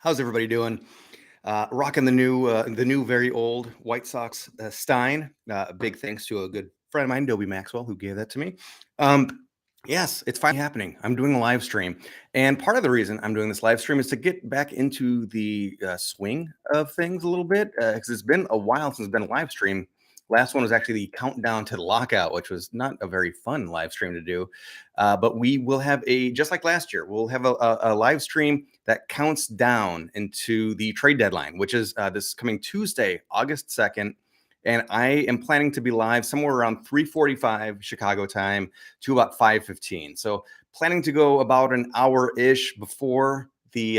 How's everybody doing? Rocking the new, very old White Sox Stein. Big thanks to a good friend of mine, Dobie Maxwell, who gave that to me. Yes, it's finally happening. I'm doing a live stream, and part of the reason I'm doing this live stream is to get back into the swing of things a little bit because it's been a while since it's been a live stream. Last one was actually the countdown to the lockout, which was not a very fun live stream to do. But we will have just like last year, we'll have a live stream that counts down into the trade deadline, which is this coming Tuesday, August 2nd. And I am planning to be live somewhere around 3:45 Chicago time to about 5:15. So planning to go about an hour-ish before the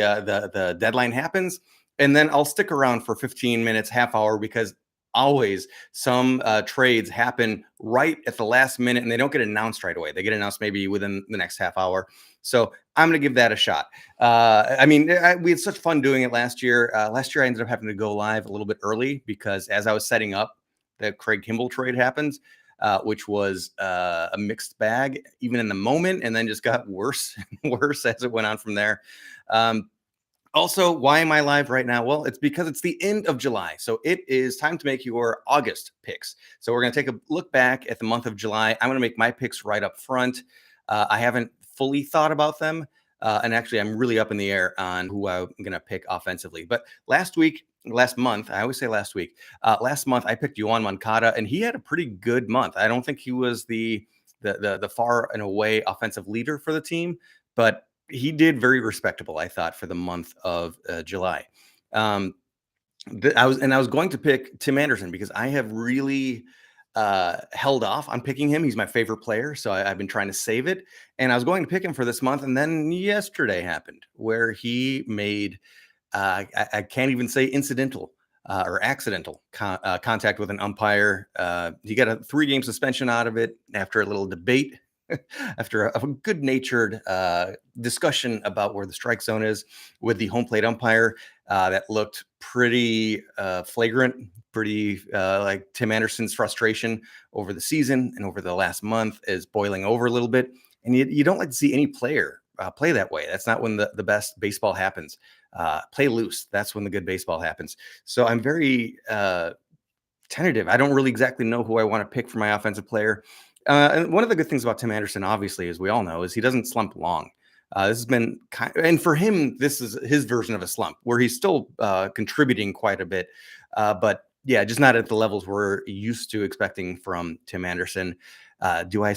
deadline happens. And then I'll stick around for 15 minutes, half hour, because always some trades happen right at the last minute and they don't get announced right away. They get announced maybe within the next half hour. So I'm going to give that a shot. We had such fun doing it last year. Last year, I ended up having to go live a little bit early because as I was setting up, the Craig Kimball trade happened, which was a mixed bag, even in the moment, and then just got worse and worse as it went on from there. Also, why am I live right now? Well, it's because it's the end of July. So it is time to make your August picks. So we're going to take a look back at the month of July. I'm going to make my picks right up front. I haven't fully thought about them. And actually, I'm really up in the air on who I'm going to pick offensively. But last month, I always say last month, I picked Juan Mancata, and he had a pretty good month. I don't think he was the far and away offensive leader for the team, but he did very respectable, I thought, for the month of July. I was going to pick Tim Anderson because I have really held off on picking him. He's my favorite player, so I've been trying to save it. And I was going to pick him for this month, and then yesterday happened where he made I can't even say incidental or accidental contact with an umpire. He got a 3-game suspension out of it after a little debate. After a good-natured discussion about where the strike zone is with the home plate umpire that looked pretty flagrant, pretty like Tim Anderson's frustration over the season and over the last month is boiling over a little bit. And you don't like to see any player play that way. That's not when the best baseball happens. Play loose. That's when the good baseball happens. So I'm very tentative. I don't really exactly know who I want to pick for my offensive player. And one of the good things about Tim Anderson, obviously, as we all know, is he doesn't slump long. This has been and for him, this is his version of a slump where he's still contributing quite a bit. But yeah, just not at the levels we're used to expecting from Tim Anderson. Do I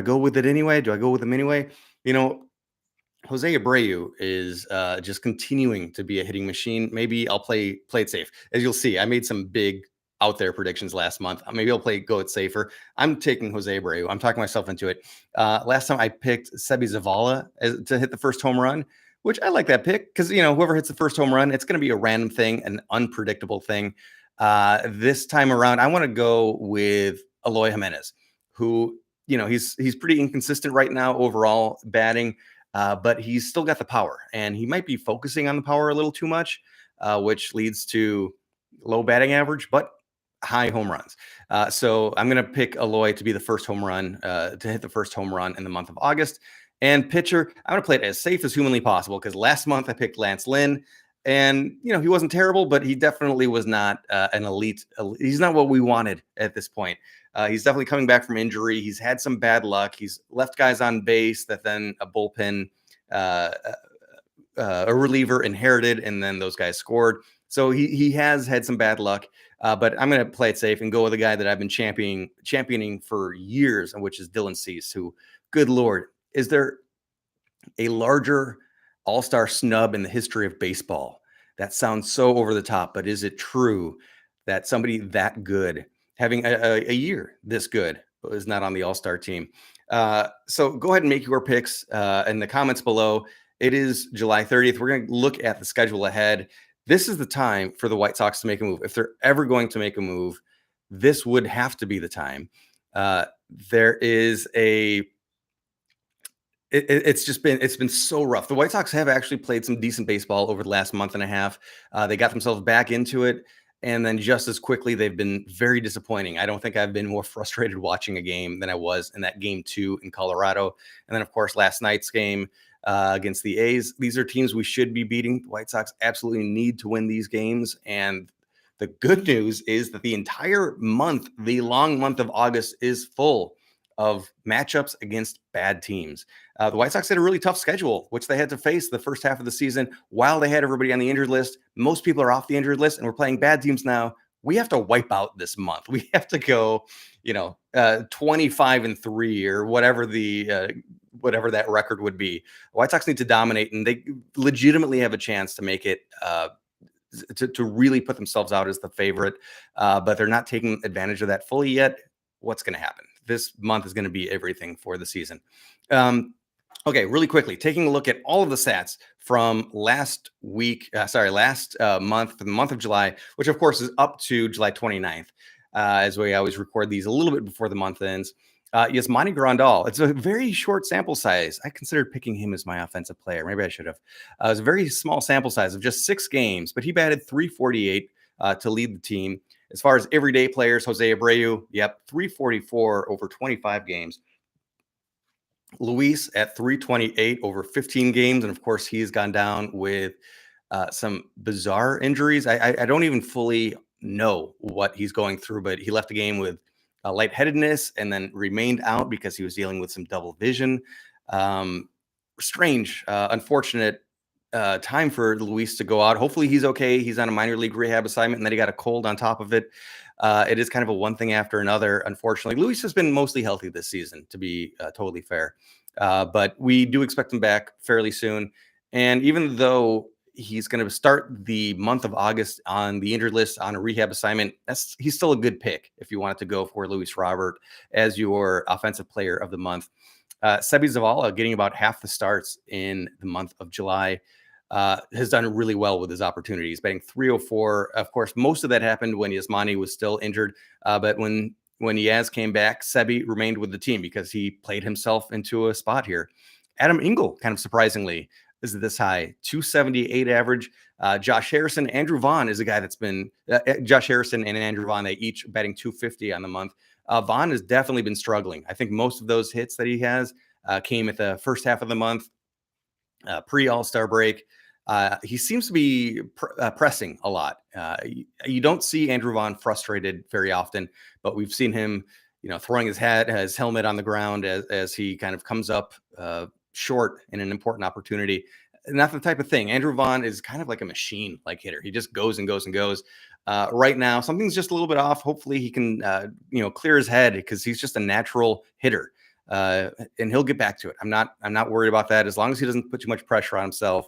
go with it anyway? Do I go with him anyway? Jose Abreu is just continuing to be a hitting machine. Maybe I'll play it safe. As you'll see, I made some big out there predictions last month. Maybe I'll go it safer. I'm taking Jose Abreu. I'm talking myself into it. Last time I picked Sebby Zavala to hit the first home run, which I like that pick because, whoever hits the first home run, it's going to be a random thing, an unpredictable thing. This time around, I want to go with Eloy Jimenez, who, he's pretty inconsistent right now overall batting, but he's still got the power, and he might be focusing on the power a little too much, which leads to low batting average, but high home runs. So I'm going to pick Eloy to be the first home run, to hit the first home run in the month of August. And pitcher, I'm going to play it as safe as humanly possible because last month I picked Lance Lynn, and he wasn't terrible, but he definitely was not an elite. He's not what we wanted at this point. He's definitely coming back from injury. He's had some bad luck. He's left guys on base that then a bullpen, a reliever inherited, and then those guys scored. So he has had some bad luck, but I'm going to play it safe and go with a guy that I've been championing for years, which is Dylan Cease, who, good Lord, is there a larger all-star snub in the history of baseball? That sounds so over the top, but is it true that somebody that good, having a year this good, is not on the all-star team? So go ahead and make your picks in the comments below. It is July 30th. We're going to look at the schedule ahead. This is the time for the White Sox to make a move. If they're ever going to make a move, this would have to be the time. It's been so rough. The White Sox have actually played some decent baseball over the last month and a half. They got themselves back into it. And then just as quickly, they've been very disappointing. I don't think I've been more frustrated watching a game than I was in that game 2 in Colorado. And then, of course, last night's game against the A's. These are teams we should be beating. The White Sox absolutely need to win these games. And the good news is that the entire month, the long month of August, is full of matchups against bad teams. The White Sox had a really tough schedule, which they had to face the first half of the season while they had everybody on the injured list. Most people are off the injured list, and we're playing bad teams now. We have to wipe out this month. We have to go, 25-3 or whatever whatever that record would be. The White Sox need to dominate, and they legitimately have a chance to make it to really put themselves out as the favorite, but they're not taking advantage of that fully yet. What's going to happen? This month is going to be everything for the season. Okay, really quickly, taking a look at all of the stats from last month, for the month of July, which of course is up to July 29th, as we always record these a little bit before the month ends. Yasmani Grandal, it's a very short sample size. I considered picking him as my offensive player. Maybe I should have. It was a very small sample size of just 6 games, but he batted .348 to lead the team. As far as everyday players, Jose Abreu, .344 over 25 games. Luis at .328 over 15 games. And of course, he's gone down with some bizarre injuries. I don't even fully know what he's going through, but he left the game with lightheadedness and then remained out because he was dealing with some double vision. Strange, unfortunate time for Luis to go out. Hopefully he's okay. He's on a minor league rehab assignment, and then he got a cold on top of it. It is kind of a one thing after another. Unfortunately, Luis has been mostly healthy this season, to be totally fair. But we do expect him back fairly soon. And even though he's going to start the month of August on the injured list on a rehab assignment, he's still a good pick if you wanted to go for Luis Robert as your offensive player of the month. Sebby Zavala, getting about half the starts in the month of July, has done really well with his opportunities, batting .304. Of course, most of that happened when Yasmani was still injured. But when Yaz came back, Sebby remained with the team because he played himself into a spot here. Adam Engel, kind of surprisingly, is this high, .278 average. Josh Harrison, Andrew Vaughn is a guy that's been Josh Harrison and Andrew Vaughn, they each batting .250 on the month. Vaughn has definitely been struggling. I think most of those hits that he has came at the first half of the month, pre-All-Star break. He seems to be pressing a lot. You don't see Andrew Vaughn frustrated very often, but we've seen him, throwing his helmet on the ground as he kind of comes up short in an important opportunity. Not the type of thing. Andrew Vaughn is kind of like a machine-like hitter. He just goes and goes and goes. Right now, something's just a little bit off. Hopefully he can, clear his head because he's just a natural hitter. And he'll get back to it. I'm not worried about that as long as he doesn't put too much pressure on himself.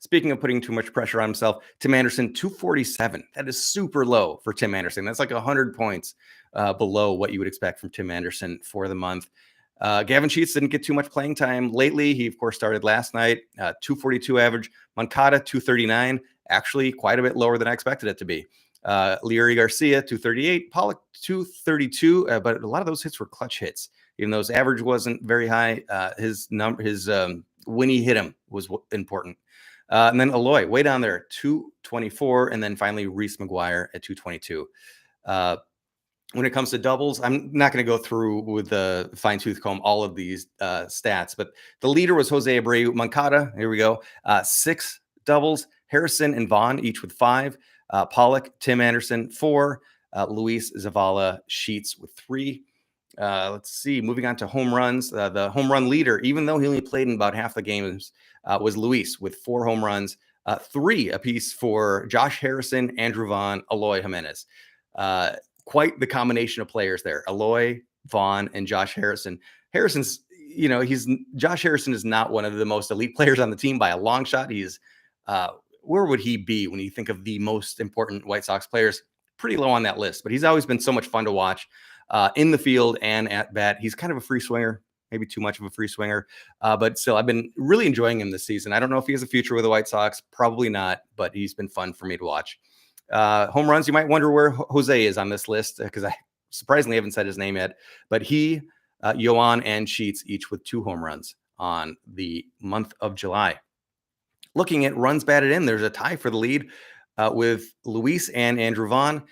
Speaking of putting too much pressure on himself, Tim Anderson, .247. That is super low for Tim Anderson. That's like 100 points below what you would expect from Tim Anderson for the month. Gavin Sheets didn't get too much playing time lately. He, of course, started last night, .242 average. Mancata, .239, actually quite a bit lower than I expected it to be. Leary Garcia, .238. Pollock, .232, but a lot of those hits were clutch hits. Even though his average wasn't very high, his when he hit him was important. And then Aloy, way down there, .224. And then finally, Reese Maguire at .222. When it comes to doubles, I'm not going to go through with the fine-tooth comb all of these stats, but the leader was Jose Abreu. Mancata, here we go, 6 doubles. Harrison and Vaughn, each with 5. Pollock, Tim Anderson, 4. Luis Zavala, Sheets with 3. Let's see, moving on to home runs. The home run leader, even though he only played in about half the games, was Luis with 4 home runs, 3 apiece for Josh Harrison, Andrew Vaughn, Aloy Jimenez. Quite the combination of players there. Aloy, Vaughn, and Josh Harrison. Josh Harrison is not one of the most elite players on the team by a long shot. He's where would he be when you think of the most important White Sox players? Pretty low on that list, but he's always been so much fun to watch in the field and at bat. He's kind of a free swinger, maybe too much of a free swinger, but still, I've been really enjoying him this season. I don't know if he has a future with the White Sox, probably not, but he's been fun for me to watch. Home runs, you might wonder where Jose is on this list because I surprisingly haven't said his name yet, but he, Yoan, and Sheets each with 2 home runs on the month of July. Looking at runs batted in, there's a tie for the lead. with Luis and Andrew Vaughn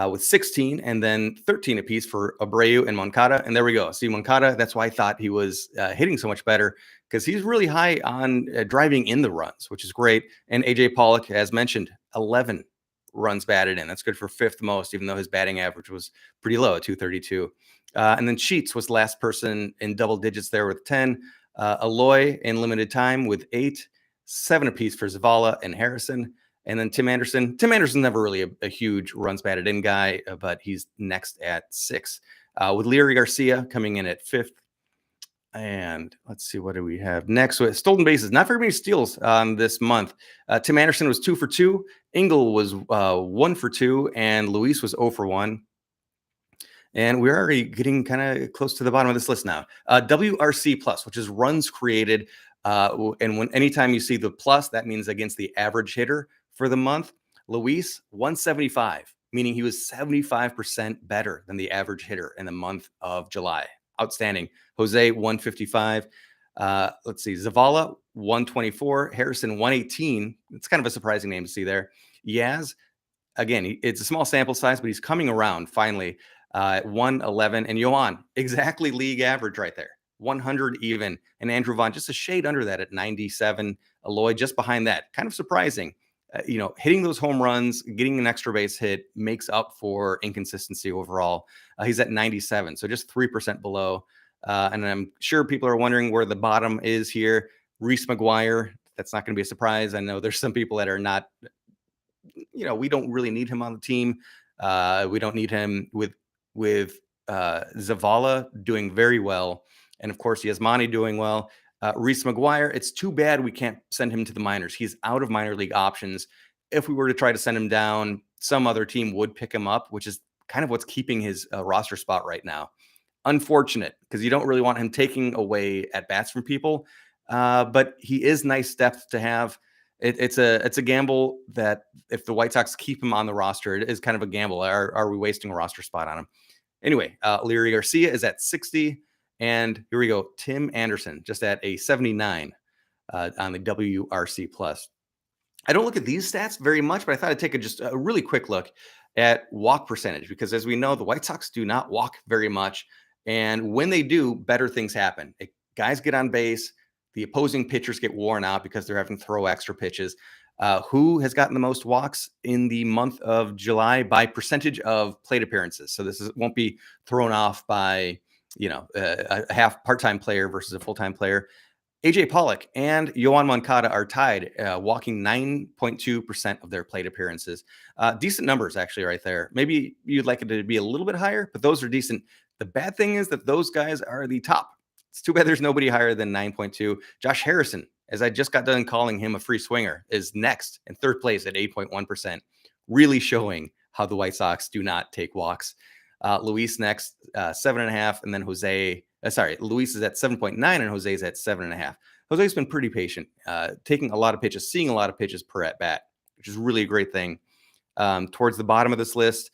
with 16, and then 13 apiece for Abreu and Mancata. And there we go. See, Mancata, that's why I thought he was hitting so much better, because he's really high on driving in the runs, which is great. And AJ Pollock, as mentioned, 11 runs batted in. That's good for fifth most, even though his batting average was pretty low at 232. And then Sheets was the last person in double digits there with 10. Aloy in limited time with 8, 7 apiece for Zavala and Harrison. And then Tim Anderson. Tim Anderson's never really a huge runs batted in guy, but he's next at 6. With Leary Garcia coming in at 5th. And let's see, what do we have next? With stolen bases, not very many steals this month. Tim Anderson was 2 for 2. Engel was 1 for 2. And Luis was 0 for 1. And we're already getting kind of close to the bottom of this list now. WRC plus, which is runs created. And anytime you see the plus, that means against the average hitter for the month. Luis, 175, meaning he was 75% better than the average hitter in the month of July. Outstanding. Jose, 155. Let's see. Zavala, 124. Harrison, 118. It's kind of a surprising name to see there. Yaz, again, it's a small sample size, but he's coming around finally. 111. And Johan, exactly league average right there. 100 even. And Andrew Vaughn just a shade under that at 97. Aloy just behind that. Kind of surprising. Hitting those home runs, getting an extra base hit makes up for inconsistency overall. He's at 97, so just 3% below. And I'm sure people are wondering where the bottom is here. Reese Maguire, that's not going to be a surprise. I know there's some people that are not, we don't really need him on the team. We don't need him with Zavala doing very well. And of course, Yasmani doing well. Reese Maguire, it's too bad we can't send him to the minors. He's out of minor league options. If we were to try to send him down, some other team would pick him up, which is kind of what's keeping his roster spot right now. Unfortunate, because you don't really want him taking away at bats from people. But he is nice depth to have. It's a gamble that if the White Sox keep him on the roster, it is kind of a gamble. Are we wasting a roster spot on him? Anyway, Leary Garcia is at 60. And here we go. Tim Anderson just at a 79 on the WRC plus. I don't look at these stats very much, but I thought I'd take just a really quick look at walk percentage, because as we know, the White Sox do not walk very much. And when they do, better things happen. Guys get on base. The opposing pitchers get worn out because they're having to throw extra pitches. Who has gotten the most walks in the month of July by percentage of plate appearances? So this won't be thrown off by a half part-time player versus a full-time player. AJ Pollock and Juan Mancata are tied, walking 9.2% of their plate appearances. Decent numbers, actually, right there. Maybe you'd like it to be a little bit higher, but those are decent. The bad thing is that those guys are the top. It's too bad there's nobody higher than 9.2. Josh Harrison, as I just got done calling him a free swinger, is next in third place at 8.1%, really showing how the White Sox do not take walks. Luis next, 7.5, and then Luis is at 7.9 and Jose's at 7.5. Jose's been pretty patient, taking a lot of pitches, seeing a lot of pitches per at bat, which is really a great thing. Towards the bottom of this list,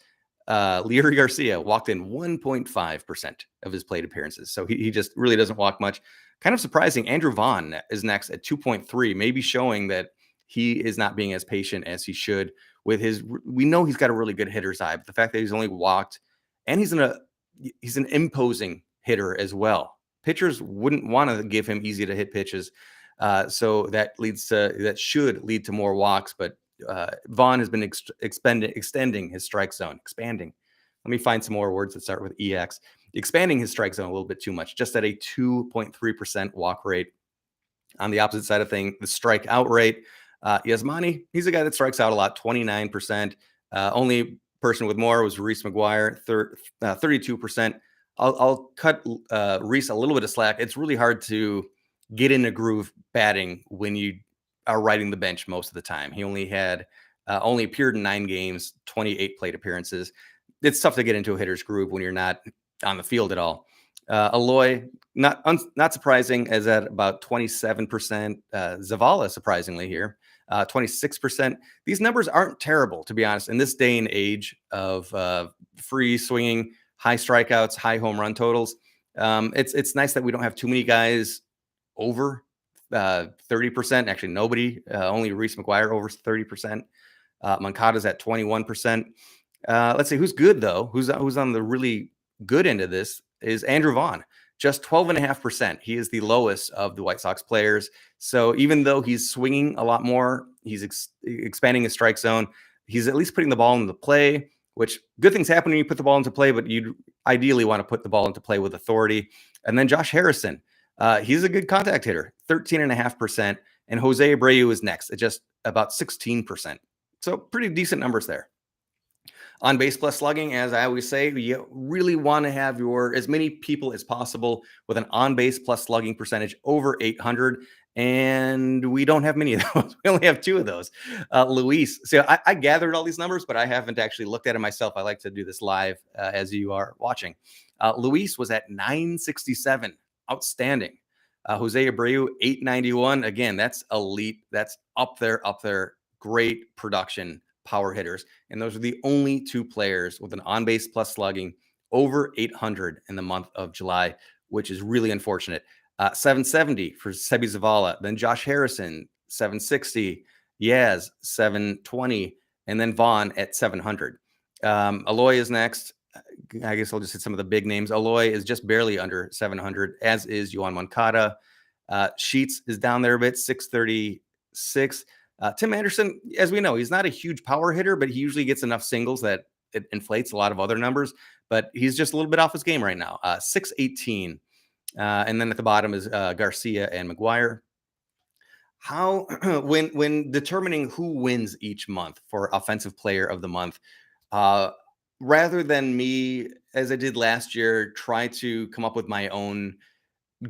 Leary Garcia walked in 1.5% of his plate appearances. So he just really doesn't walk much. Kind of surprising. Andrew Vaughn is next at 2.3, maybe showing that he is not being as patient as he should with we know he's got a really good hitter's eye, but the fact that he's only walked, and he's an imposing hitter as well. Pitchers wouldn't want to give him easy to hit pitches. So that should lead to more walks, but Vaughn has been extending his strike zone, expanding. Let me find some more words that start with EX. Expanding his strike zone a little bit too much, just at a 2.3% walk rate. On the opposite side of things, the strikeout rate. Yasmani, he's a guy that strikes out a lot, 29%. Only person with more was Reese Maguire, 32%. I'll cut Reese a little bit of slack. It's really hard to get in a groove batting when you are riding the bench most of the time. He only appeared in 9 games, 28 plate appearances. It's tough to get into a hitter's groove when you're not on the field at all. Aloy, not surprising, as at about 27%. Zavala, surprisingly here, 26%. These numbers aren't terrible, to be honest, in this day and age of free swinging, high strikeouts, high home run totals. It's nice that we don't have too many guys over 30%. Actually, nobody. Only Reese Maguire over 30%. Mancata's at 21%. Let's see who's good though. Who's on the really good end of this is Andrew Vaughn, just 12.5%. He is the lowest of the White Sox players. So even though he's swinging a lot more, he's expanding his strike zone. He's at least putting the ball into play, which good things happen when you put the ball into play, but you'd ideally want to put the ball into play with authority. And then Josh Harrison, he's a good contact hitter, 13.5%. And Jose Abreu is next at just about 16%. So pretty decent numbers there. On base plus slugging, as I always say, you really want to have as many people as possible with an on base plus slugging percentage over 800. And we don't have many of those. We only have 2 of those. Luis. So I gathered all these numbers, but I haven't actually looked at it myself. I like to do this live as you are watching. Luis was at 967. Outstanding. Jose Abreu, 891. Again, that's elite. That's up there. Great production. Power hitters. And those are the only 2 players with an on-base plus slugging over 800 in the month of July, which is really unfortunate. 770 for Sebby Zavala, then Josh Harrison, 760, Yaz, 720, and then Vaughn at 700. Aloy is next. I guess I'll just hit some of the big names. Aloy is just barely under 700, as is Juan Mancata. Sheets is down there a bit, 636. Tim Anderson, as we know, he's not a huge power hitter, but he usually gets enough singles that it inflates a lot of other numbers. But he's just a little bit off his game right now. 618. And then at the bottom is Garcia and Maguire. How when determining who wins each month for offensive player of the month, rather than me, as I did last year, try to come up with my own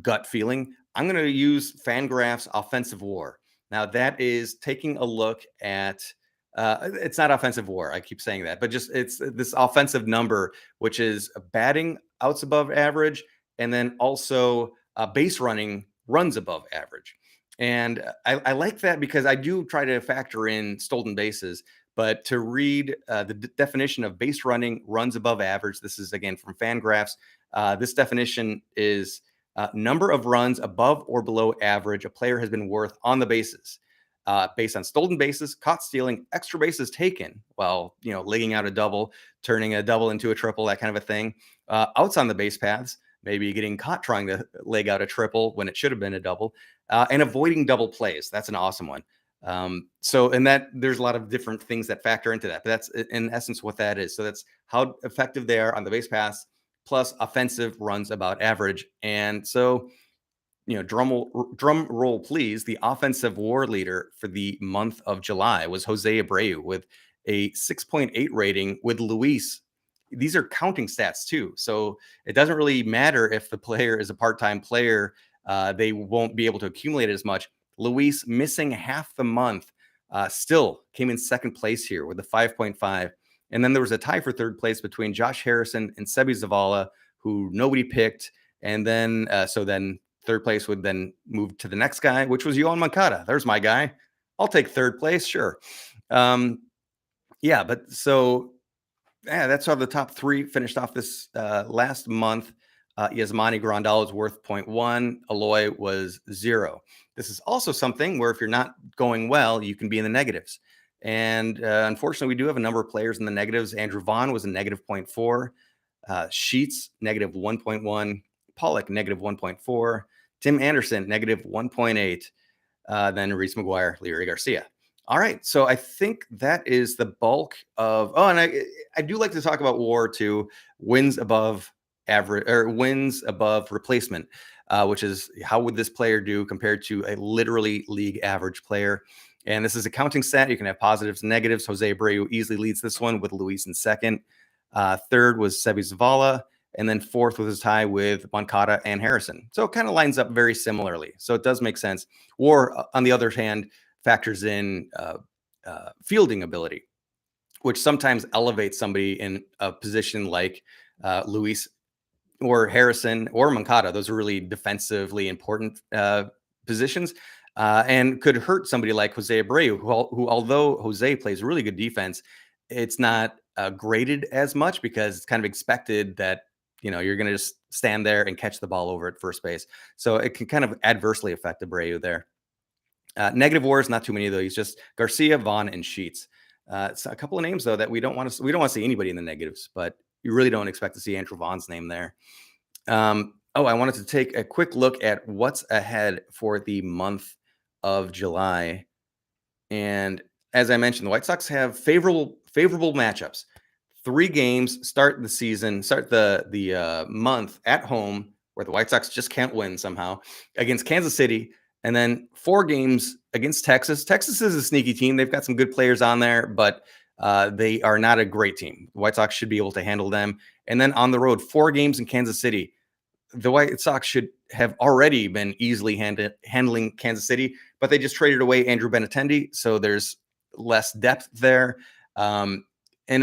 gut feeling, I'm going to use Fangraphs Offensive WAR. Now, that is taking a look at, it's not offensive WAR. I keep saying that, but just it's this offensive number, which is batting outs above average, and then also base running runs above average. And I like that because I do try to factor in stolen bases. But to read the definition of base running runs above average, this is again from Fangraphs. This definition is number of runs above or below average a player has been worth on the bases, based on stolen bases, caught stealing, extra bases taken while legging out a double, turning a double into a triple, that kind of a thing. Outs on the base paths, maybe getting caught trying to leg out a triple when it should have been a double, and avoiding double plays. That's an awesome one. And that there's a lot of different things that factor into that, but that's in essence what that is. So that's how effective they are on the base paths, plus offensive runs about average. And so, drum roll, please. The offensive WAR leader for the month of July was Jose Abreu with a 6.8 rating with Luis. These are counting stats too. So it doesn't really matter if the player is a part-time player. They won't be able to accumulate as much. Luis, missing half the month, still came in second place here with a 5.5. And then there was a tie for third place between Josh Harrison and Sebby Zavala, who nobody picked. And then, then third place would then move to the next guy, which was Juan Mancata. There's my guy. I'll take third place. Sure. That's how the top 3 finished off this last month. Yasmani Grandal is worth 0.1. Aloy was 0. This is also something where if you're not going well, you can be in the negatives. And unfortunately, we do have a number of players in the negatives. Andrew Vaughn was a negative 0.4. Sheets, negative 1.1. Pollock, negative 1.4. Tim Anderson, negative 1.8. Then Reese Maguire, Leary Garcia. All right. So I think that is the bulk of. Oh, and I do like to talk about WAR too. Wins above average or wins above replacement, which is how would this player do compared to a literally league average player. And this is a counting stat. You can have positives and negatives. Jose Abreu easily leads this one with Luis in second. Third was Sebby Zavala. And then fourth was a tie with Mancata and Harrison. So it kind of lines up very similarly. So it does make sense. Or on the other hand, factors in fielding ability, which sometimes elevates somebody in a position like Luis or Harrison or Mancata. Those are really defensively important positions. And could hurt somebody like Jose Abreu, who although Jose plays really good defense, it's not graded as much because it's kind of expected that, you're going to just stand there and catch the ball over at first base. So it can kind of adversely affect Abreu there. Negative WAR is not too many of those. Just Garcia, Vaughn, and Sheets. It's a couple of names though that we don't want to see anybody in the negatives, but you really don't expect to see Andrew Vaughn's name there. I wanted to take a quick look at what's ahead for the month of July. And as I mentioned, the White Sox have favorable matchups. 3 games start the month at home, where the White Sox just can't win somehow, against Kansas City, and then 4 games against Texas. Texas is a sneaky team. They've got some good players on there, but they are not a great team. The White Sox should be able to handle them. And then on the road, 4 games in Kansas City. The White Sox should have already been easily handling Kansas City, but they just traded away Andrew Benintendi, so there's less depth there. And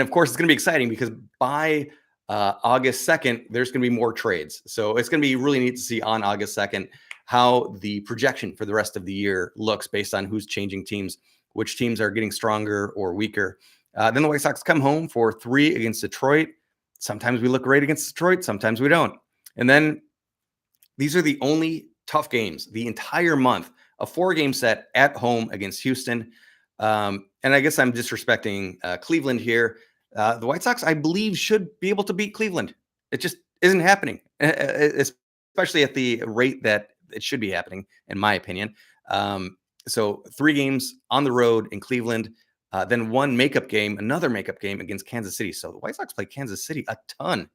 of course, it's going to be exciting because by August 2nd, there's going to be more trades. So it's going to be really neat to see on August 2nd how the projection for the rest of the year looks based on who's changing teams, which teams are getting stronger or weaker. Then the White Sox come home for 3 against Detroit. Sometimes we look great against Detroit, sometimes we don't. And then these are the only tough games the entire month, a 4-game set at home against Houston. And I guess I'm disrespecting Cleveland here. The White Sox, I believe, should be able to beat Cleveland. It just isn't happening, especially at the rate that it should be happening, in my opinion. So 3 games on the road in Cleveland, then another makeup game against Kansas City. So the White Sox play Kansas City a ton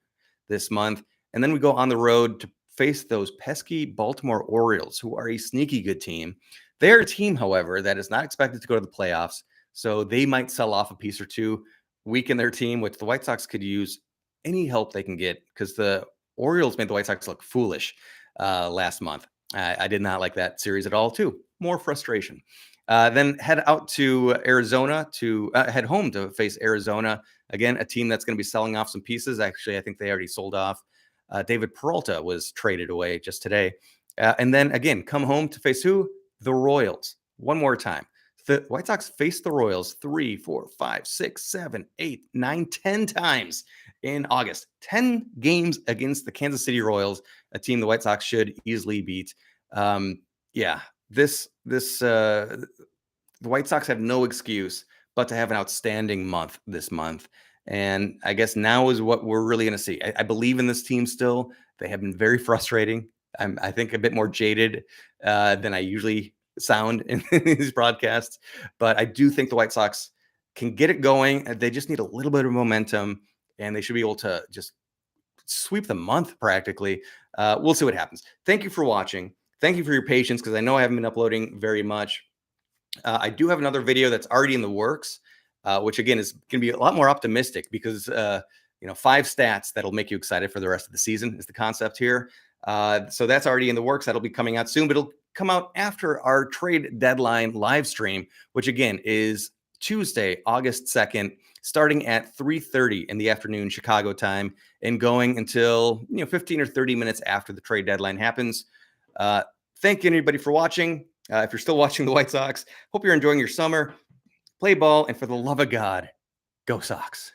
this month. And then we go on the road to face those pesky Baltimore Orioles, who are a sneaky good team. They're a team, however, that is not expected to go to the playoffs. So they might sell off a piece or two, weaken their team, which the White Sox could use any help they can get, because the Orioles made the White Sox look foolish last month. I did not like that series at all, too. More frustration. Then head out to Arizona head home to face Arizona. Again, a team that's going to be selling off some pieces. Actually, I think they already sold off. David Peralta was traded away just today. And then again, come home to face who? The Royals. One more time. The White Sox face the Royals 3, 4, 5, 6, 7, 8, 9, 10 times in August. 10 games against the Kansas City Royals, a team the White Sox should easily beat. The White Sox have no excuse but to have an outstanding month this month. And I guess now is what we're really going to see. I believe in this team still. They have been very frustrating. I think a bit more jaded than I usually sound in these broadcasts. But I do think the White Sox can get it going. They just need a little bit of momentum, and they should be able to just sweep the month practically. We'll see what happens. Thank you for watching. Thank you for your patience, because I know I haven't been uploading very much. I do have another video that's already in the works, which again is going to be a lot more optimistic, because 5 stats that'll make you excited for the rest of the season is the concept here. So that's already in the works. That'll be coming out soon, but it'll come out after our trade deadline live stream, which again is Tuesday, August 2nd, starting at 3:30 in the afternoon Chicago time, and going until 15 or 30 minutes after the trade deadline happens. Thank you, everybody, for watching. If you're still watching the White Sox, hope you're enjoying your summer. Play ball, and for the love of God, go Sox.